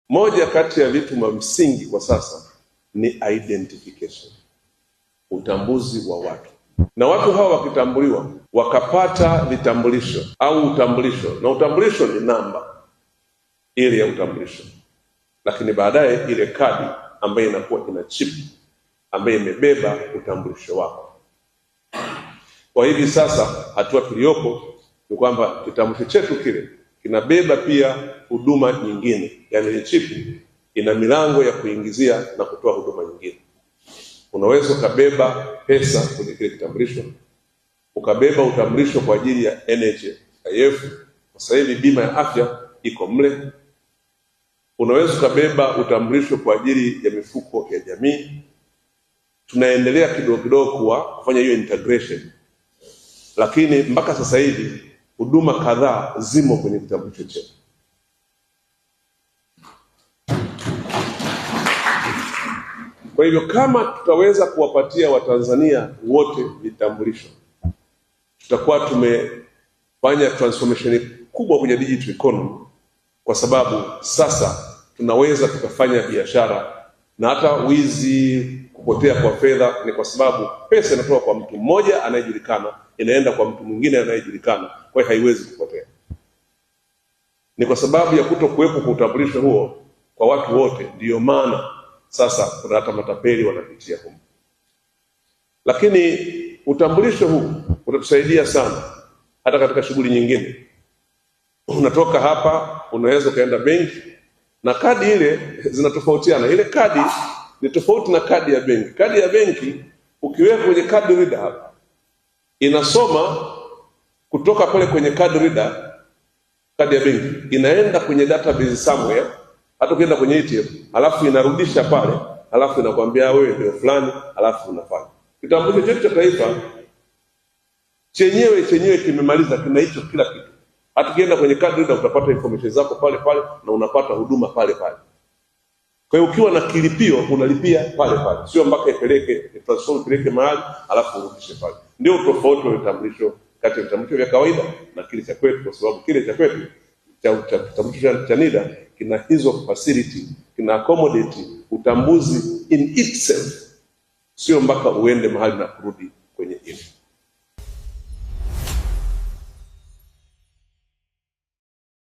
Moja kati ya vitu vya msingi kwa sasa ni identification, utambuzi wa watu. Na watu hawa wakitambuliwa, wakapata vitambulisho au utambulisho, na utambulisho ni namba ile ya utambulisho, lakini baadaye ile kadi ambayo inakuwa ina chip ambayo imebeba utambulisho wako. Kwa hivi sasa hatua tuliyopo ni kwamba kitambulisho chetu kile kinabeba pia huduma nyingine, yani ile chip ina milango ya kuingizia na kutoa huduma nyingine. Unaweza ukabeba pesa kwenye kile kitambulisho, ukabeba utambulisho kwa ajili ya NHIF, sasa hivi bima ya afya iko mle. Unaweza ukabeba utambulisho kwa ajili ya mifuko ya jamii. Tunaendelea kidogo kidogo kufanya hiyo integration, lakini mpaka sasa hivi huduma kadhaa zimo kwenye kitambulisho chetu. Kwa hivyo kama tutaweza kuwapatia Watanzania wote vitambulisho, tutakuwa tumefanya transformation kubwa kwenye digital economy, kwa sababu sasa tunaweza tukafanya biashara, na hata wizi, kupotea kwa fedha ni kwa sababu pesa inatoka kwa mtu mmoja anayejulikana inaenda kwa mtu mwingine anayejulikana, kwa hiyo haiwezi kupotea. Ni kwa sababu ya kutokuwepo kwa utambulisho huo kwa watu wote, ndiyo maana sasa kuna hata matapeli wanapitia huko. Lakini utambulisho huu utatusaidia sana hata katika shughuli nyingine. Unatoka hapa unaweza kaenda benki, na kadi ile zinatofautiana. Ile kadi ni tofauti na kadi ya benki. Kadi ya benki ukiweka kwenye card reader hapa, inasoma kutoka pale kwenye card reader, kadi ya benki inaenda kwenye database somewhere, hata ukienda kwenye ATM, alafu inarudisha pale, alafu inakwambia wewe ndio fulani, alafu unafanya. Kitambulisho chetu cha taifa chenyewe kimemaliza, kina hicho kila kitu. Hata ukienda kwenye card reader utapata information zako pale pale na unapata huduma pale pale. Kwa hiyo ukiwa na kilipio unalipia pale pale, sio mpaka ipeleke mahali alafu urudishe pale. Ndio tofauti wa vitambulisho kati ya vitambulisho vya kawaida na kile cha kwetu, kwa sababu kile cha kwetu cha kitambulisho cha NIDA kina hizo facility, kina accommodate utambuzi in itself, sio mpaka uende mahali na kurudi